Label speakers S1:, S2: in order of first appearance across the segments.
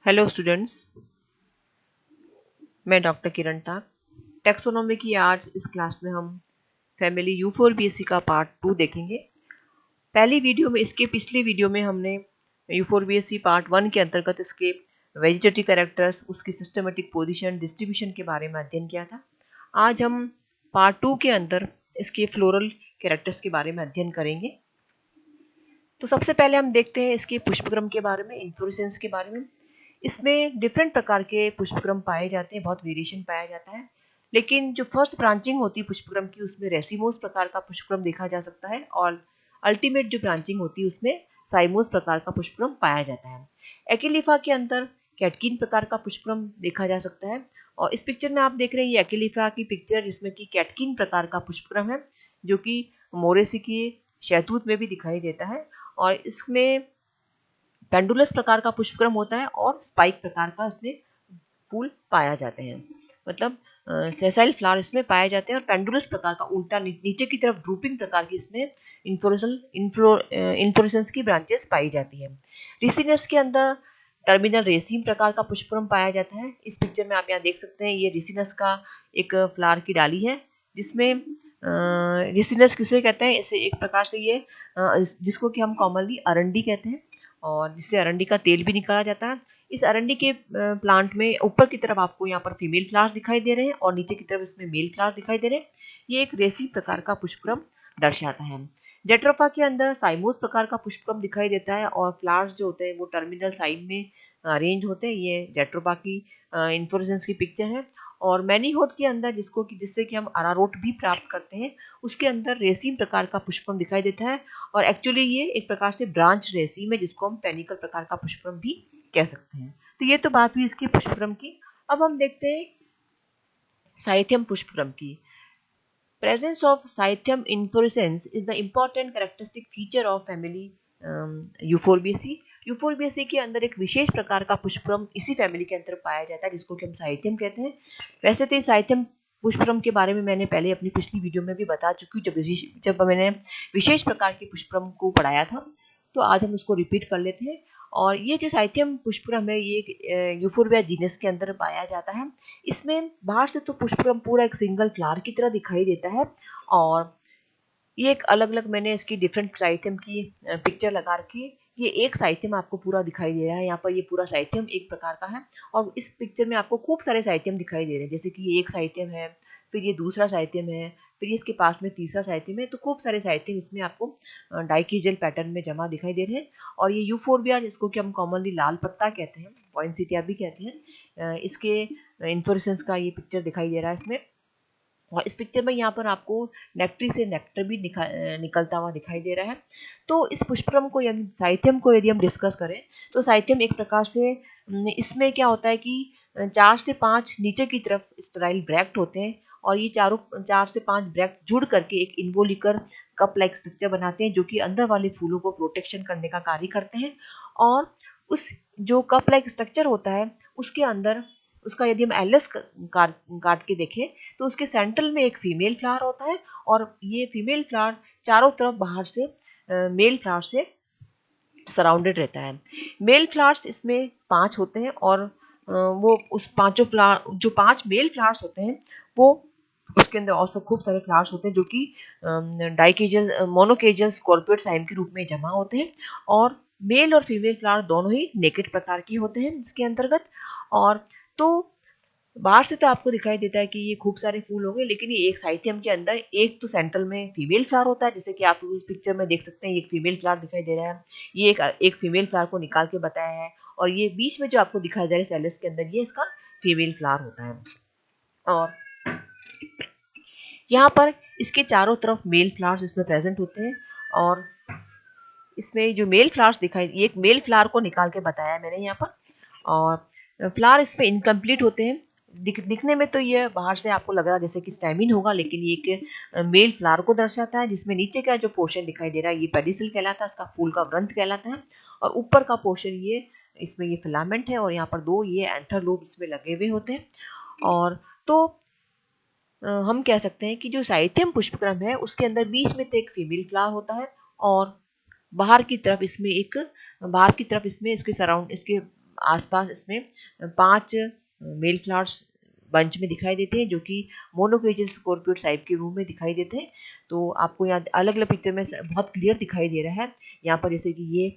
S1: Hello students, मैं doctor किरण टाक। Taxonomy की आज इस क्लास में हम फैमिली यूफोरबिएसी का पार्ट 2 देखेंगे। पहली वीडियो में पिछली वीडियो में हमने यूफोरबिएसी पार्ट 1 के अंतर्गत इसके वेजिटेटिव कैरेक्टर्स, उसकी सिस्टमेटिक पोजीशन, डिस्ट्रीब्यूशन के बारे में अध्ययन किया था। आज हम पार्ट 2 के अंदर इसके फ्लोरल कैरेक्टर्स के बारे में अध्ययन करेंगे। तो सबसे पहले हम देखते हैं इसके पुष्पक्रम के बारे में, इन्फ्लोरेसेंस के बारे में। इसमें डिफरेंट प्रकार के पुष्पक्रम पाए जाते हैं, बहुत वेरिएशन पाया जाता है, लेकिन जो फर्स्ट ब्रांचिंग होती है पुष्पक्रम की उसमें रेसिमोस प्रकार का पुष्पक्रम देखा जा सकता है और अल्टीमेट जो ब्रांचिंग होती है उसमें साइमोस प्रकार का पुष्पक्रम पाया जाता है। एकिलीफा के अंदर कैटकिन प्रकार का पुष्पक्रम देखा जा सकता है और इस पिक्चर में आप देख रहे हैं ये एकिलीफा की पिक्चर जिसमें कि कैटकिन प्रकार का पुष्पक्रम है जो कि मोरेसी की शहतूत में भी दिखाई देता है और इसमें पेंडुलस प्रकार का पुष्पक्रम होता है और स्पाइक प्रकार का इसमें फूल पाया जाते हैं, मतलब सेसाइल फ्लावर इसमें पाए जाते हैं और पेंडुलस प्रकार का उल्टा नीचे की तरफ ड्रूपिंग प्रकार की इसमें इन्फ्लोरेसेंस की ब्रांचेस पाई जाती है। रिसिनस के अंदर टर्मिनल रेसिम प्रकार का पुष्पक्रम पाया जाता है। इस पिक्चर में आप यहाँ देख सकते हैं ये रिसिनस का एक फ्लावर की डाली है जिसमें रिसिनस किसे कहते हैं, इसे एक प्रकार से ये जिसको कि हम कॉमनली अरंडी कहते हैं और जिससे अरंडी का तेल भी निकाला जाता है। इस अरंडी के प्लांट में ऊपर की तरफ आपको यहाँ पर फीमेल फ्लावर्स दिखाई दे रहे हैं और नीचे की तरफ इसमें मेल फ्लावर्स दिखाई दे रहे हैं। ये एक रेसी प्रकार का पुष्पक्रम दर्शाता है। जेट्रोफा के अंदर साइमोस प्रकार का पुष्पक्रम दिखाई देता है और फ्लावर्स जो होते हैं वो टर्मिनल साइड में अरेंज होते हैं। ये जेट्रोफा की इन्फ्लोरेसेंस की पिक्चर है और मैनीहोट के अंदर जिससे कि हम अरारोट भी प्राप्त करते हैं उसके अंदर रेसिम प्रकार का पुष्पक्रम दिखाई देता है और एक्चुअली ये एक प्रकार से ब्रांच रेसिम है जिसको हम पेनिकल प्रकार का पुष्पक्रम भी कह सकते हैं। तो ये तो बात हुई इसकी पुष्पक्रम की। अब हम देखते हैं साइथियम पुष्पक्रम की। Presence of Cythium inflorescence is the important characteristic feature of family Euphorbiaceae। Euphorbiaceae के अंदर एक विशेष प्रकार का पुष्पक्रम इसी फैमिली के अंदर पाया जाता है जिसको कि हम साइथियम कहते हैं। वैसे तो साइथियम पुष्पक्रम के बारे में मैंने पहले अपनी पिछली वीडियो में भी बता चुकी हूँ जब मैंने विशेष प्रकार के पुष्पक्रम को पढ़ाया था, तो आज हम उसको रिपीट कर लेते हैं। और ये जो साइथियम पुष्पक्रम है ये यूफोरबिया जीनस के अंदर पाया जाता है। इसमें बाहर से तो पुष्पक्रम पूरा एक सिंगल फ्लावर की तरह दिखाई देता है और ये एक अलग अलग मैंने इसकी डिफरेंट साइथियम की पिक्चर लगा रखी है। ये एक साइथियम आपको पूरा दिखाई दे रहा है, यहाँ पर ये पूरा साइथियम एक प्रकार का है और इस पिक्चर में आपको खूब सारे साइथियम दिखाई दे रहे हैं, जैसे कि ये एक साइथियम है, फिर ये दूसरा साइथियम है, फिर इसके पास में तीसरा साइथियम है। तो खूब सारे साइथियम इसमें आपको डाइकीजल पैटर्न में जमा दिखाई दे रहे हैं। और ये यूफोरबिया जिसको कि हम कॉमनली लाल पत्ता कहते हैं, पॉइंसेटिया भी कहते हैं, इसके इन्फ्लोरेसेंस का ये पिक्चर दिखाई दे रहा है इसमें। और इस पिक्चर में यहाँ पर आपको नेक्ट्री से नेक्टर भी निकलता हुआ दिखाई दे रहा है। तो इस पुष्पक्रम को यानी साइथियम को यदि हम डिस्कस करें तो साइथियम एक प्रकार से इसमें क्या होता है कि 4 से 5 नीचे की तरफ स्टेराइल ब्रैक्ट होते हैं और ये 4 से 5 ब्रैक्ट जुड़ करके एक इन्वोलिकर कप लाइक स्ट्रक्चर बनाते हैं जो कि अंदर वाले फूलों को प्रोटेक्शन करने का कार्य करते हैं। और उस जो कप लाइक स्ट्रक्चर होता है उसके अंदर उसका यदि हम एलएस काट के देखें तो उसके सेंट्रल में एक फीमेल फ्लावर होता है और ये फीमेल फ्लावर चारों तरफ बाहर से मेल फ्लावर से सराउंडेड रहता है। मेल फ्लावर्स इसमें 5 होते हैं और वो उस पांचों फ्लावर जो 5 मेल फ्लावर्स होते हैं वो उसके अंदर और खूब सारे फ्लावर्स होते हैं जो कि डाइकेजल मोनोकेजल स्कॉर्पियोइड साइम के रूप में जमा होते हैं और मेल और फीमेल फ्लावर दोनों ही नेकेड प्रकार के होते हैं इसके अंतर्गत। और तो बाहर से तो आपको दिखाई देता है कि ये खूब सारे फूल होंगे, लेकिन ये एक साइथियम के अंदर एक तो सेंट्रल में फीमेल फ्लावर होता है, जैसे कि आप इस पिक्चर में देख सकते हैं एक फीमेल फ्लावर दिखाई दे रहा है। ये एक फीमेल फ्लावर को निकाल के बताया है और ये बीच में जो आपको दिखाई दे रहा है सेलेस के अंदर ये इसका फीमेल फ्लावर होता है। और यहाँ पर इसके चारों तरफ मेल फ्लावर्स इसमें प्रेजेंट होते हैं और इसमें जो मेल फ्लावर्स दिखाई, एक मेल फ्लावर को निकाल के बताया मैंने यहाँ पर। और फ्लावर इसमें इनकम्प्लीट होते हैं, दिखने में तो ये बाहर से आपको लग रहा है जैसे कि स्टैमिन होगा, लेकिन ये एक मेल फ्लावर को दर्शाता है जिसमें नीचे का जो पोर्शन दिखाई दे रहा है ये पेडिसल कहलाता है, इसका फूल का वृंत कहलाता है। और ऊपर का पोर्शन ये इसमें ये फिलामेंट है और यहाँ पर 2 ये एंथर लोब इसमें लगे हुए होते हैं। और तो हम कह सकते हैं कि जो साइथियम पुष्पक्रम है उसके अंदर बीच में तो एक फीमेल फ्लावर होता है और बाहर की तरफ इसमें इसके आसपास इसमें 5 मेल फ्लावर्स बंच में दिखाई देते हैं, जो कि मोनोपेजियल स्कॉर्पियोइड टाइप के रूप में दिखाई देते हैं। तो आपको यहाँ अलग अलग पिक्चर में बहुत क्लियर दिखाई दे रहा है। यहाँ पर जैसे कि ये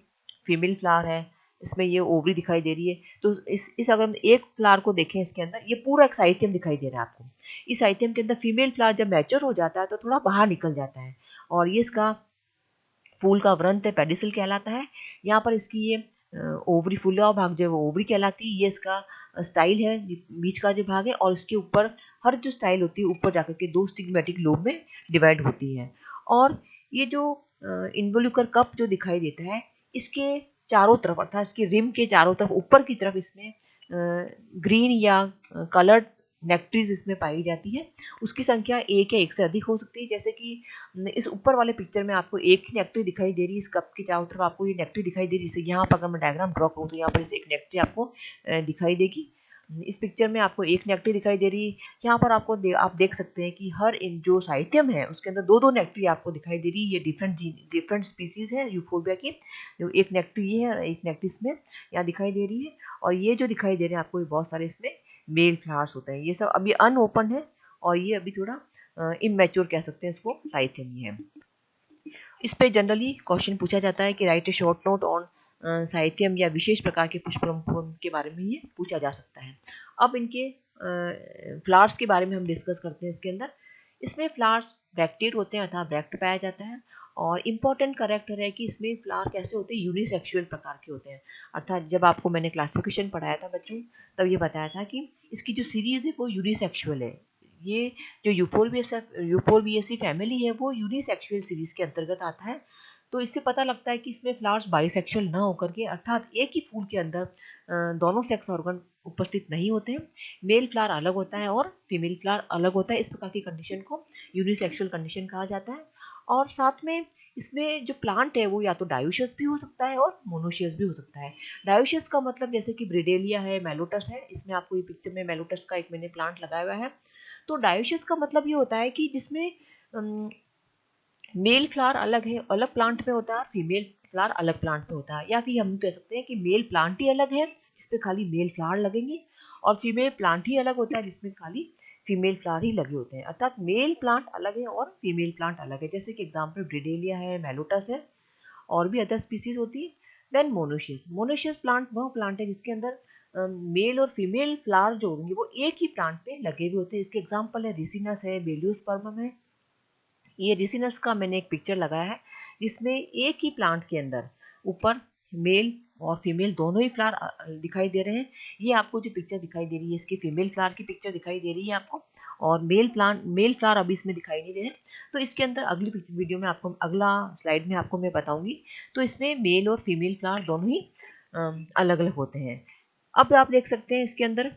S1: फीमेल फ्लावर है, इसमें ये ओवरी दिखाई दे रही है। तो इस अगर हम एक फ्लावर को देखें, इसके अंदर ये पूरा एक साइथियम दिखाई दे रहा है आपको। इस साइथियम के अंदर फीमेल फ्लावर जब मैच्योर हो जाता है तो थोड़ा बाहर निकल जाता है, और ये इसका फूल का वृंत है, पेडिसल कहलाता है। यहाँ पर इसकी ये ओवरी, फूला भाग जो है वो ओवरी कहलाती है। ये इसका स्टाइल है, बीच का जो भाग है, और इसके ऊपर हर जो स्टाइल होती है ऊपर जाकर के 2 स्टिग्मेटिक लोब में डिवाइड होती है। और ये जो इन्वोल्यूकर कप जो दिखाई देता है, इसके चारों तरफ अर्थात इसके रिम के चारों तरफ ऊपर की तरफ इसमें ग्रीन या कलर्ड नेक्ट्रीज इसमें पाई जाती है। उसकी संख्या एक या एक से अधिक हो सकती है। जैसे कि इस ऊपर वाले पिक्चर में आपको एक ही नेक्ट्री दिखाई दे रही है, इस कप के चारों तरफ आपको ये नेक्ट्री दिखाई दे रही है। जैसे यहाँ पर अगर मैं डायग्राम ड्रॉ करूँ तो यहाँ पर एक नेक्ट्री आपको दिखाई देगी। इस पिक्चर में आपको एक नेक्ट्री दिखाई दे रही है। यहाँ पर आपको आप देख सकते हैं कि हर जो साइथियम है उसके अंदर 2-2 नेक्ट्री आपको दिखाई दे रही है। ये डिफरेंट स्पीसीज है यूफोर्बिया की। जो एक नेक्ट्री ये है और एक नेक्ट्री इसमें यहाँ दिखाई दे रही है। और ये जो दिखाई दे रहे हैं आपको, ये बहुत सारे इसमें मेल फ्लावर्स होते हैं। ये सब अभी अनओपन है और ये अभी थोड़ा इमेच्योर कह सकते हैं इसको, साइथियम ही है। इस पे जनरली क्वेश्चन पूछा जाता है कि write a short note on साहित्यम या विशेष प्रकार के पुष्परंभ के बारे में ये पूछा जा सकता है। अब इनके फ्लावर्स के बारे में हम डिस्कस करते हैं। इसके अंदर इसमें फ्लावर्स ब्रैक्टेड होते हैं अर्थात ब्रैक्ट पाया जाता है। और इम्पॉर्टेंट करेक्टर है कि इसमें फ्लावर कैसे होते हैं, यूनिसेक्सुअल प्रकार के होते हैं। अर्थात जब आपको मैंने क्लासिफिकेशन पढ़ाया था बच्चों, तब ये बताया था कि इसकी जो सीरीज है वो यूनिसेक्सुअल है। ये जो यूफोर्बिएसी फैमिली है वो यूनिसेक्सुअल सीरीज के अंतर्गत आता है। तो इससे पता लगता है कि इसमें फ्लावर्स बाइसेक्सुअल ना होकर के अर्थात एक ही फूल के अंदर दोनों सेक्स ऑर्गन उपस्थित नहीं होते हैं। मेल फ्लावर अलग होता है और फीमेल फ्लावर अलग होता है। इस प्रकार की कंडीशन को यूनिसेक्सुअल कंडीशन कहा जाता है। और साथ में इसमें जो प्लांट है वो या तो डायोशियस भी हो सकता है और मोनोशियस भी हो सकता है। डायोशियस का मतलब जैसे कि ब्रिडेलिया है, मेलोटस है। इसमें आपको ये पिक्चर में मेलोटस का एक मैंने प्लांट लगाया हुआ है। तो डायोशियस का मतलब ये होता है कि जिसमें मेल फ्लावर अलग है, अलग प्लांट में होता है, फीमेल फ्लावर अलग प्लांट में होता है। या फिर हम कह सकते हैं कि मेल प्लांट ही अलग है जिसपे खाली मेल फ्लावर लगेंगे, और फीमेल प्लांट ही अलग होता है जिसमें खाली फीमेल फ्लावर ही लगे होते हैं। अर्थात मेल प्लांट अलग है और फीमेल प्लांट अलग है। जैसे कि एग्जाम्पल ब्रिडेलिया है, मेलोटस है, और भी अदर स्पीसीज होती है। देन मोनोशियस प्लांट वह प्लांट है जिसके अंदर मेल और फीमेल फ्लावर जो होंगे वो एक ही प्लांट पे लगे हुए होते हैं। इसके एग्जाम्पल है रिसिनस है, बेलियोस्पर्मम है। ये रिसिनस का मैंने एक पिक्चर लगाया है जिसमें एक ही प्लांट के अंदर ऊपर मेल और फीमेल दोनों ही फ्लावर दिखाई दे रहे हैं। ये आपको जो पिक्चर दिखाई दे रही है इसकी फीमेल फ्लावर की पिक्चर दिखाई दे रही है आपको, और मेल फ्लावर अभी इसमें दिखाई नहीं दे रहे। तो इसके अंदर अगली वीडियो में आपको, अगला स्लाइड में आपको मैं बताऊंगी। तो इसमें मेल और फीमेल फ्लावर दोनों ही अलग अलग होते हैं। अब आप देख सकते हैं इसके अंदर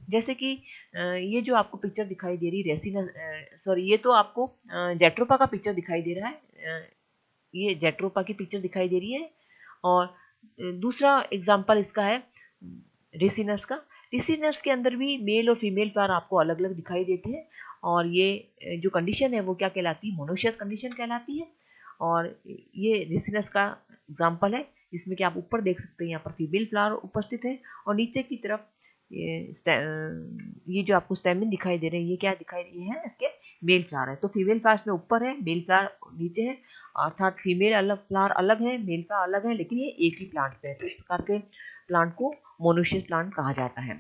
S1: जैसे कि ये जो आपको पिक्चर दिखाई दे रही है सॉरी, ये तो आपको जेट्रोपा का पिक्चर दिखाई दे रहा है। ये जेट्रोपा की पिक्चर दिखाई दे रही है। और दूसरा एग्जांपल इसका है रेसिनस का। रेसिनस के अंदर भी मेल और फीमेल फ्लावर आपको अलग अलग दिखाई देते हैं। और ये जो कंडीशन है वो क्या कहलाती है, मोनोशियस कंडीशन कहलाती है। और ये रेसिनस का एग्जांपल है जिसमें कि आप ऊपर देख सकते हैं यहाँ पर फीमेल फ्लावर उपस्थित है, और नीचे की तरफ ये जो आपको स्टेमिन दिखाई दे रहे हैं ये क्या दिखाई दे है, इसके मेल फ्लावर है। तो फीमेल फ्लावर में ऊपर है, मेल फ्लावर नीचे है। अर्थात फीमेल अलग फ्लावर अलग है, मेल फ्लावर अलग है, लेकिन ये एक ही प्लांट पे है। तो इस प्रकार के प्लांट को मोनोशियस प्लांट कहा जाता है।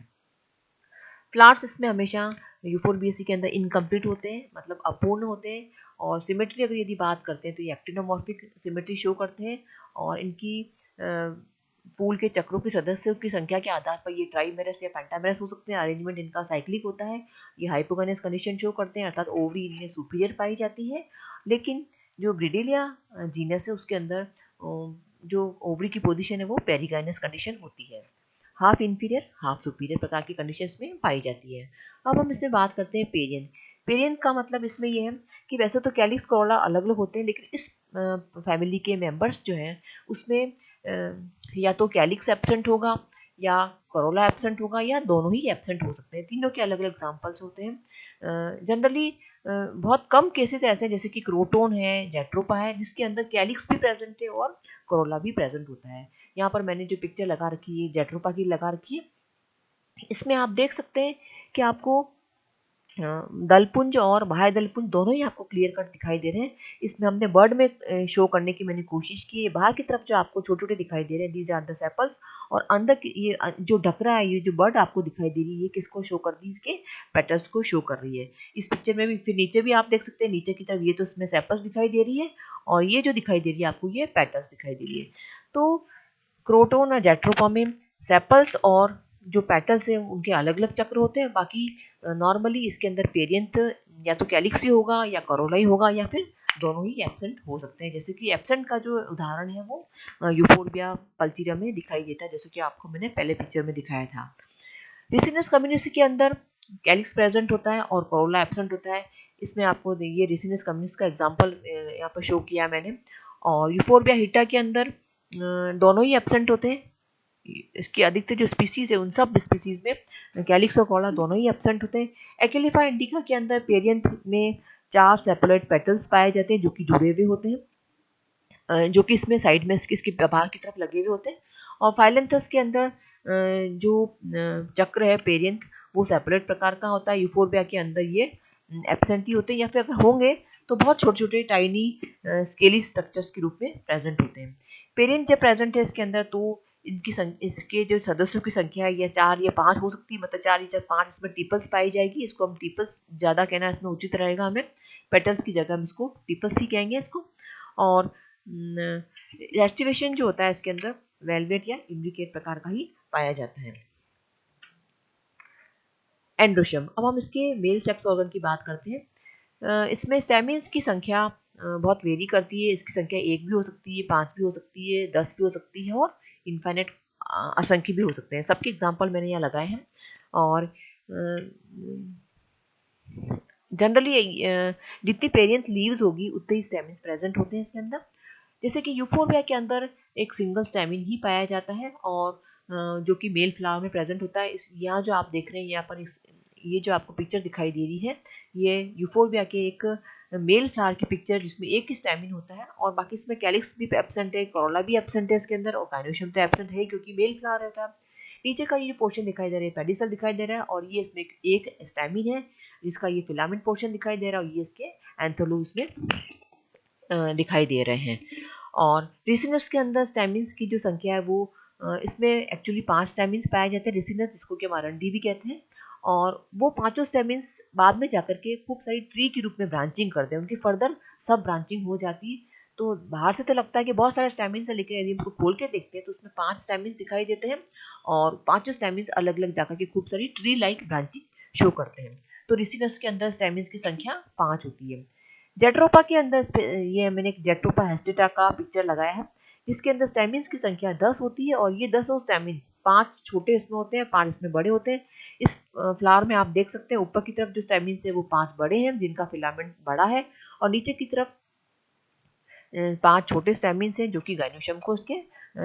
S1: फ्लावर्स इसमें हमेशा यूफोर्बिएसी के अंदर इनकम्प्लीट होते हैं, मतलब अपूर्ण होते हैं। और सिमेट्री अगर यदि बात करते हैं तो ये एक्टिनोमॉर्फिक सिमेट्री शो करते हैं। और इनकी फूल के चक्रों के सदस्यों की संख्या के आधार पर ये ट्राइमेरस या पेंटामेरस हो सकते हैं। अरेंजमेंट इनका साइक्लिक होता है। ये हाइपोगोनस कंडीशन शो करते हैं, अर्थात ओवरी इनमें सुपीरियर पाई जाती है। लेकिन जो ब्रिडेलिया जीनस है उसके अंदर जो ओवरी की पोजीशन है वो पेरिगाइनस कंडीशन होती है। हाफ इंफीरियर हाफ सुपीरियर प्रकार की कंडीशंस में पाई जाती है। अब हम इसमें बात करते हैं पेरियन। पेरियन का मतलब इसमें यह है कि वैसे तो कैलिक्स कोरोला अलग अलग होते हैं, लेकिन इस फैमिली के मेंबर्स जो हैं उसमें या तो कैलिक्स एब्सेंट होगा या कोरोला एब्सेंट होगा या दोनों ही एब्सेंट हो सकते हैं। तीनों के अलग अलग एग्जाम्पल्स होते हैं। जनरली बहुत कम केसेस ऐसे हैं जैसे कि क्रोटोन है, जेट्रोपा है, जिसके अंदर कैलिक्स भी प्रेजेंट है और कोरोला भी प्रेजेंट होता है। यहाँ पर मैंने जो पिक्चर लगा रखी है जेट्रोपा की लगा रखी है। इसमें आप देख सकते हैं कि आपको दलपुंज और बाह्य दलपुंज दोनों ही आपको क्लियर कट दिखाई दे रहे हैं। इसमें हमने बर्ड में शो करने की मैंने कोशिश की है। बाहर की तरफ जो आपको छोटे-छोटे दिखाई दे रहे हैं, दीज आर द सेपल्स, और अंदर की ये जो ढक रहा है, ये जो बर्ड आपको दिखाई दे रही है, ये किसको शो कर रही है? इसके पेटल्स को शो कर रही है। इस पिक्चर में भी फिर नीचे भी आप देख सकते हैं, नीचे की तरफ ये तो इसमें सेपल्स दिखाई दे रही है और ये जो दिखाई दे रही है आपको, ये पेटल्स दिखाई दे रही है। तो क्रोटोन और जेट्रोपा में सेपल्स और जो पेटल्स हैं उनके अलग-अलग चक्र होते हैं। बाकी नॉर्मली इसके अंदर पेरियंथ या तो कैलिक्स ही होगा या करोला ही होगा या फिर दोनों ही एब्सेंट हो सकते हैं। जैसे कि एब्सेंट का जो उदाहरण है वो यूफोर्बिया पल्चीरिया में दिखाई देता है, जैसे कि आपको मैंने पहले पिक्चर में दिखाया था। रिसिनस कम्युनिसी के अंदर कैलिक्स प्रेजेंट होता है और करोला एब्सेंट होता है। इसमें आपको ये रिसिनस कम्युनिसी का एग्जाम्पल यहाँ पर शो किया मैंने। और यूफोर्बिया हिटा के अंदर दोनों ही एब्सेंट होते हैं। इसकी अधिकतर जो स्पीसीज है उन सब स्पीसीज में कैलिक्स और कॉर्डा दोनों ही एब्सेंट होते हैं। एक्लिफा इंडिका के अंदर पेरियंथ में 4 सेपरेट पेटल्स पाए जाते हैं जो कि जुड़े हुए होते हैं, जो कि इसमें साइड में इसकी बाहर की तरफ लगे हुए होते हैं। और फाइलेंथस के अंदर जो चक्र है पेरियंथ वो सेपरेट प्रकार का होता है। यूफोर्बिया के अंदर ये एब्सेंट ही होते हैं या फिर अगर होंगे तो बहुत छोटे छोटे टाइनी स्केली स्ट्रक्चर्स के रूप में प्रेजेंट होते हैं। पेरियंथ जब प्रेजेंट है इसके अंदर तो इसके जो सदस्यों की संख्या है या 4 या 5 हो सकती है, मतलब 4 या 5 इसमें टिपल्स पाई जाएगी। इसको हम टिपल्स ज़्यादा कहना इसमें उचित रहेगा, हमें पेटल्स की जगह हम इसको टिपल्स ही कहेंगे इसको। और रेस्टिवेशन जो होता है इसके अंदर वेलवेट या इम्ब्लिकेट प्रकार का ही पाया जाता है। एंड्रोशम, अब हम इसके मेल सेक्स ऑर्गन की बात करते हैं। इसमें स्टैमिन्स की संख्या बहुत वेरी करती है। इसकी संख्या 1 भी हो सकती है, 5 भी हो सकती है, 10 भी हो सकती है और इनफाइनाइट असंख्य भी हो सकते हैं। सबके एग्जाम्पल मैंने यहाँ लगाए हैं। और जनरली जितनी पेरियंथ लीव्स होगी उतने ही स्टेमिन्स प्रेजेंट होते हैं इसके अंदर। जैसे कि यूफोर्बिया के अंदर एक सिंगल स्टेमिन ही पाया जाता है और जो कि मेल फ्लावर में प्रेजेंट होता है। इस यहाँ जो आप देख रहे हैं यहाँ पर ये जो आपको पिक्चर दिखाई दे रही है ये यूफोर्बिया के एक मेल फ्लावर की पिक्चर जिसमें एक ही स्टेमिन होता है और बाकी इसमें कैलिक्स भी एब्सेंट है, करोला भी एब्सेंट है इसके अंदर और गाइनोशियम तो एब्सेंट है क्योंकि मेल फ्लावर रहता है। नीचे का ये पोर्शन दिखाई दे रहा है पेडिसल दिखाई दे रहा है और ये इसमें एक स्टेमिन है जिसका ये फिलामेंट पोर्शन दिखाई दे रहा है और ये इसके एंथोलूज में दिखाई दे रहे हैं। और रिसिनस के अंदर स्टैमिन्स की जो संख्या है वो इसमें एक्चुअली 5 स्टैमिन्स पाए जाते हैं रिसिनस, जिसको कि हम आरएनडी भी कहते हैं। और वो पांचों स्टैमिन्स बाद में जाकर के खूब सारी ट्री के रूप में ब्रांचिंग करते हैं, उनकी फर्दर सब ब्रांचिंग हो जाती है। तो बाहर से तो लगता है कि बहुत सारे स्टैमिन्स है, लेकिन यदि उनको खोल के देखते हैं तो उसमें 5 स्टैमिन्स दिखाई देते हैं और पांचों स्टैमिन्स अलग अलग जाकर के खूब सारी ट्री लाइक ब्रांचिंग शो करते हैं। तो रिसिनस के अंदर स्टैमिन्स की संख्या 5 होती है। जेट्रोपा के अंदर ये मैंने एक जेट्रोपा हेस्टेटा का पिक्चर लगाया है जिसके अंदर स्टैमिन्स की संख्या 10 होती है और ये 10 स्टैमिन्स 5 छोटे इसमें होते हैं, 5 इसमें बड़े होते हैं। इस फ्लावर में आप देख सकते हैं ऊपर की तरफ जो स्टैमिन्स है वो 5 बड़े हैं जिनका फिलामेंट बड़ा है और नीचे की तरफ 5 छोटे स्टैमिन्स हैं जो कि गाइनोशियम को उसके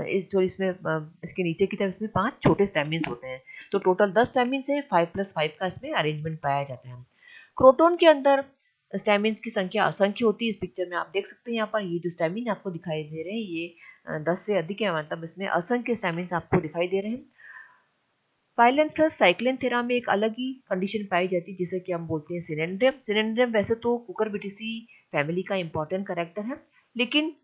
S1: इसमें इसके नीचे की तरफ इसमें 5 छोटे स्टैमिन्स होते हैं। तो टोटल 10 स्टैमिन्स है, 5+5 का इसमें अरेंजमेंट पाया जाता है। क्रोटोन के अंदर स्टैमिन्स की संख्या असंख्य होती है। इस पिक्चर में आप देख सकते हैं यहाँ पर ये जो स्टैमिन आपको दिखाई दे रहे हैं ये 10 से अधिक है, मतलब इसमें असंख्य स्टैमिन्स आपको दिखाई दे रहे हैं। फाइलेंथस साइक्लेंथेरा में एक अलग ही कंडीशन पाई जाती है जिसे कि हम बोलते हैं सिनेंड्रियम। सिनेंड्रियम वैसे तो कुकुरबिटेसी फैमिली का इंपॉर्टेंट कैरेक्टर है लेकिन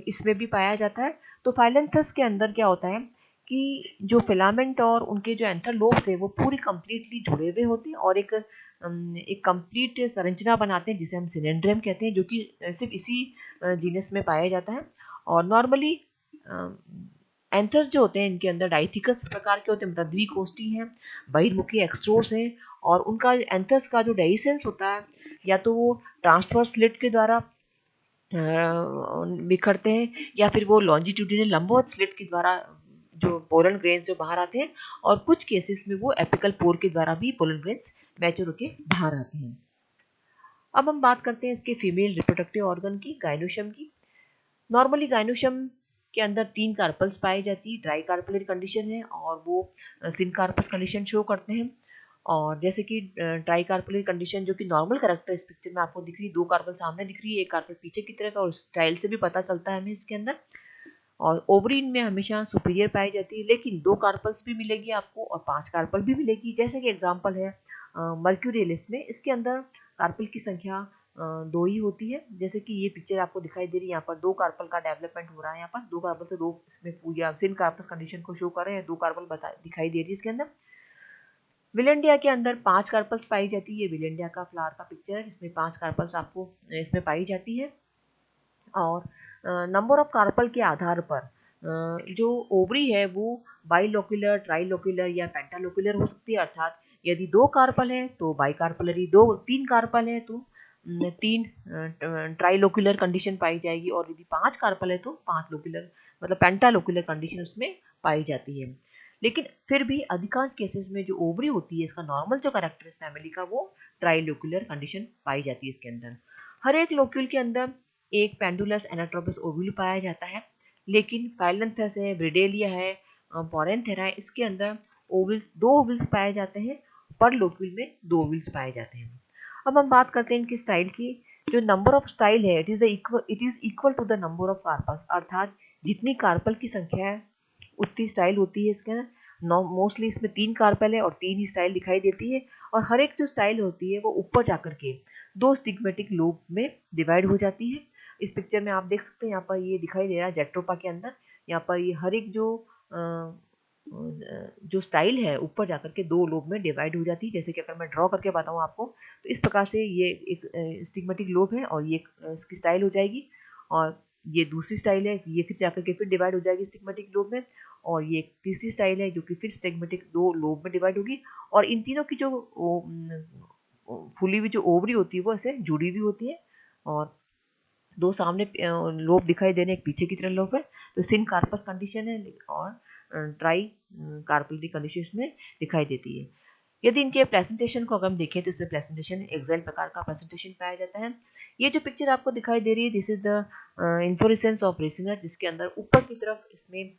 S1: इसमें भी पाया जाता है। तो फाइलेंथस के अंदर क्या होता है कि जो फिलामेंट और उनके जो एंथर लोब्स है वो पूरी कंप्लीटली जुड़े हुए होते हैं और एक कंप्लीट संरचना बनाते हैं जिसे हम सिनेंड्रियम कहते हैं, जो कि सिर्फ इसी जीनस में पाया जाता है। और नॉर्मली एंथर्स जो होते हैं इनके अंदर डाइथिकस प्रकार के होते हैं, मतलब द्विकोष्ठी हैं, बहिर्मुखी एक्सट्रोस हैं और उनका एंथर्स का जो डेhiscence होता है या तो वो ट्रांसवर्स स्लिट के द्वारा बिखरते हैं या फिर वो लॉन्जिट्यूडिनल लंबवत स्लिट के द्वारा जो पोलन ग्रेन्स जो बाहर आते हैं और कुछ केसेस में वो एपिकल पोर के द्वारा भी पोलन ग्रेन्स मैच्योर होके बाहर आते हैं। अब हम बात करते हैं इसके फीमेल रिप्रोडक्टिव ऑर्गन की, गाइनोशियम की। नॉर्मली गाइनोशियम के अंदर 3 कार्पल्स पाई जाती है, ट्राई कार्पलेट कंडीशन है और वो सिनकार्पस कंडीशन शो करते हैं। और जैसे कि ट्राई कार्पलेट कंडीशन जो कि नॉर्मल कैरेक्टर इस पिक्चर में आपको दिख रही है, 2 कार्पल सामने दिख रही है, एक कार्पल पीछे की तरफ और स्टाइल से भी पता चलता है हमें इसके अंदर। और ओवरी इनमें हमेशा सुपीरियर पाई जाती है, लेकिन 2 कार्पल्स भी मिलेगी आपको और 5 कार्पल भी मिलेगी। जैसे कि एग्जांपल है मर्क्यूरियलिस में, इसके अंदर कार्पल की संख्या 2 ही होती है। जैसे कि ये पिक्चर आपको दिखाई दे रही है, यहाँ पर 2 कार्पल का डेवलपमेंट हो रहा है। यहाँ पर 2 कार्पल से 2 इसमें पूजा सिन कार्पस कंडीशन को शो कर रहे हैं, 2 कार्पल दिखाई दे रही है इसके अंदर। विलेंडिया के अंदर 5 कार्पल्स पाई जाती है। विलेंडिया का फ्लावर का पिक्चर है, इसमें 5 कार्पल्स आपको इसमें पाई जाती है। और नंबर ऑफ कार्पल के आधार पर जो ओवरी है वो बाइलोक्युलर, ट्राइलोक्युलर या पेंटालोक्युलर हो सकती है। अर्थात यदि 2 कार्पल है तो बाइकार्पलरी, 3 कार्पल है तो 3 ट्राइलोक्युलर कंडीशन पाई जाएगी, और यदि 5 कार्पल है तो 5 लोक्युलर मतलब पेंटालोक्युलर कंडीशन उसमें पाई जाती है। लेकिन फिर भी अधिकांश केसेस में जो ओवरी होती है, इसका नॉर्मल जो कैरेक्टर इस फैमिली का, वो ट्राइलोक्युलर कंडीशन पाई जाती है इसके अंदर। हर एक लोक्यूल के अंदर एक पेंडुलस एनाट्रोपस ओव्यूल पाया जाता है, लेकिन फाइलेंथस है, ब्रिडेलिया है, पोरेंथेरा है, इसके अंदर ओवल्स 2 ओवल्स पाए जाते हैं, पर लोक्यूल में 2 ओवल्स पाए जाते हैं। अब हम बात करते हैं इनकी स्टाइल की। जो नंबर ऑफ स्टाइल है, it is equal to the number of carpals, अर्थात जितनी कार्पल की संख्या है उतनी स्टाइल होती है इसके अंदर। मोस्टली इसमें 3 कार्पल है और 3 ही स्टाइल दिखाई देती है, और हर एक जो स्टाइल होती है वो ऊपर जाकर के 2 स्टिग्मेटिक लोब में डिवाइड हो जाती है। इस पिक्चर में आप देख सकते हैं, यहाँ पर ये दिखाई दे रहा है जेट्रोपा के अंदर। यहाँ पर ये हर एक जो स्टाइल है ऊपर जाकर के 2 लोब में डिवाइड हो जाती है। जैसे कि अगर मैं ड्रॉ करके बताऊँ आपको, तो इस प्रकार से ये एक स्टिग्मेटिक लोब है और ये इसकी स्टाइल हो जाएगी, और ये दूसरी स्टाइल है, ये फिर जाकर के फिर डिवाइड हो जाएगी स्टिग्मेटिक लोब में, और ये तीसरी स्टाइल है जो कि फिर स्टिग्मेटिक 2 लोब में डिवाइड होगी। और इन तीनों की जो फुली हुई जो ओवरी होती है वो ऐसे जुड़ी हुई होती है, और 2 सामने लोब दिखाई दे रहे हैं, एक पीछे की तरफ लोब है। तो सिन कार्पस कंडीशन है, और ट्राई कार्पलरी कंडीशन इसमें दिखाई देती है। यदि इनके प्रेजेंटेशन को अगर हम देखें तो इसमें प्रेजेंटेशन एक्सेल प्रकार का प्रेजेंटेशन पाया जाता है। ये जो पिक्चर आपको दिखाई दे रही है, this is the inflorescence of Ricinus, जिसके अंदर ऊपर की तरफ इसमें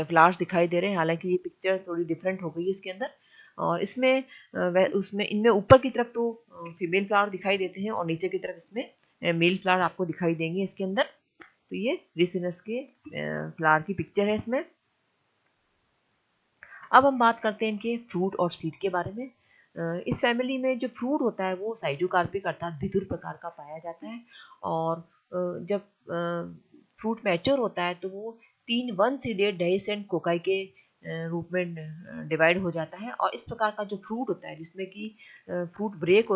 S1: फ्लावर्स दिखाई दे रहे हैं। हालांकि ये पिक्चर थोड़ी डिफरेंट हो गई है इसके अंदर, और इसमें उसमें इनमें ऊपर की तरफ तो फीमेल फ्लावर दिखाई देते हैं, और नीचे की तरफ इसमें मेल फ्लावर आपको दिखाई देंगे इसके अंदर। तो ये रिसिनस के फ्लावर की पिक्चर है इसमें। अब हम बात करते हैं इनके फ्रूट और सीड के बारे में। इस फैमिली में जो फ्रूट होता है वो साइजोकार्पिक अर्थात भिदुर प्रकार का पाया जाता है, और जब फ्रूट मैच्योर होता है तो वो 3 वन सीडेड डेhiscent कोकाई के रूप में डिवाइड हो जाता है। और इस प्रकार का जो फ्रूट होता है जिसमें कि फ्रूट ब्रेक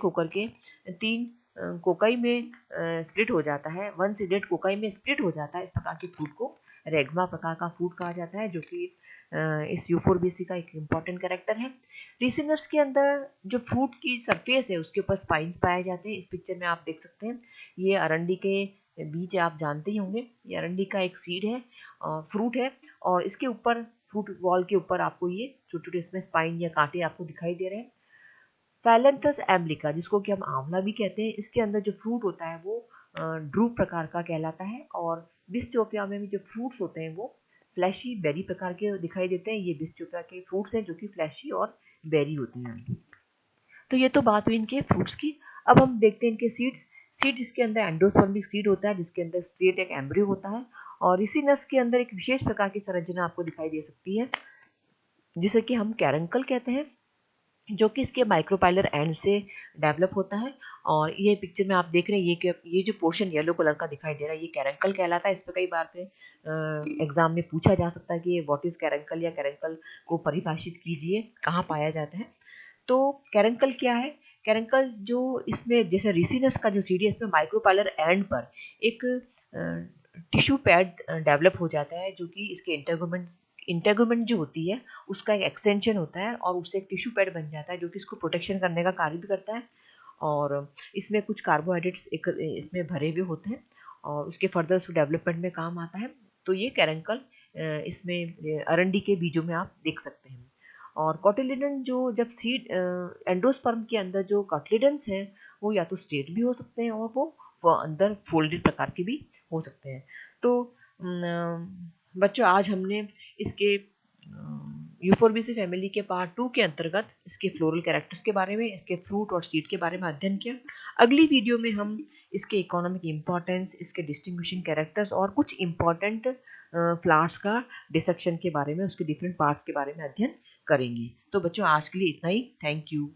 S1: होकर के 3 कोकाई में स्प्लिट हो जाता है, वन सीडेड कोकाई में स्प्लिट हो जाता है, इस प्रकार के फ्रूट को रेगमा प्रकार का फ्रूट कहा जाता है, जो कि इस यूफोरबेसी का एक इम्पॉर्टेंट कैरेक्टर है। रिसिनर्स के अंदर जो फ्रूट की सरफेस है उसके ऊपर स्पाइन्स पाए जाते हैं। इस पिक्चर में आप देख सकते हैं, ये अरंडी के बीज आप जानते ही होंगे, ये अरंडी का एक सीड है, फ्रूट है, और इसके ऊपर फ्रूट वॉल के ऊपर आपको ये छोटे छोटे इसमें स्पाइन या कांटे आपको दिखाई दे रहे हैं। फैलेंथस एम्ब्लिका, जिसको कि हम आंवला भी कहते हैं, इसके अंदर जो फ्रूट होता है वो ड्रूप प्रकार का कहलाता है, और बिस्चोपिया में भी जो फ्रूट्स होते हैं वो फ्लैशी बेरी प्रकार के दिखाई देते हैं। ये बिस्चोपिया के फ्रूट्स हैं जो कि फ्लैशी और बेरी होती हैं। तो ये तो बात हुई इनके फ्रूट्स की। अब हम देखते हैं इनके सीड्स। सीड इसके अंदर एंडोस्पर्मिक सीड होता है, जिसके अंदर स्ट्रेट एक एम्ब्रियो होता है, और इसी नस के अंदर एक विशेष प्रकार की संरचना आपको दिखाई दे सकती है जिसे कि हम कैरंकल कहते हैं, जो कि इसके माइक्रोपाइलर एंड से डेवलप होता है। और ये पिक्चर में आप देख रहे हैं, ये जो पोर्शन येलो कलर का दिखाई दे रहा है ये कैरंकल कहलाता है। इस पर कई बार पे एग्जाम में पूछा जा सकता है कि व्हाट इज कैरंकल, या कैरंकल को परिभाषित कीजिए, कहाँ पाया जाता है। तो कैरंकल क्या है? कैरंकल जो इसमें जैसे रिसिनस का जो सीडी है, इसमें माइक्रोपाइलर एंड पर एक टिश्यू पैड डेवलप हो जाता है, जो कि इसके इंटेगुमेंट जो होती है उसका एक एक्सटेंशन होता है, और उससे एक टिश्यू पैड बन जाता है जो कि इसको प्रोटेक्शन करने का कार्य भी करता है। और इसमें कुछ कार्बोहाइड्रेट्स इसमें भरे हुए होते हैं, और उसके फर्दर डेवलपमेंट में काम आता है। तो ये कैरंकल इसमें अरंडी के बीजों में आप देख सकते हैं। और कॉटिलिडन जो जब सीड एंडोस्पर्म के अंदर जो कॉटिलिडन्स हैं वो या तो स्ट्रेट भी हो सकते हैं, और वो अंदर फोल्डेड प्रकार के भी हो सकते हैं। तो बच्चों, आज हमने इसके यूफोरबेसी फैमिली के पार्ट 2 के अंतर्गत इसके फ्लोरल कैरेक्टर्स के बारे में, इसके फ्रूट और सीड के बारे में अध्ययन किया। अगली वीडियो में हम इसके इकोनॉमिक इम्पोर्टेंस, इसके डिस्टिंग्विशिंग कैरेक्टर्स और कुछ इम्पोर्टेंट फ्लावर्स का डिसेक्शन के बारे में, उसके डिफरेंट पार्ट्स के बारे में अध्ययन करेंगे। तो बच्चों आज के लिए इतना ही। Thank you.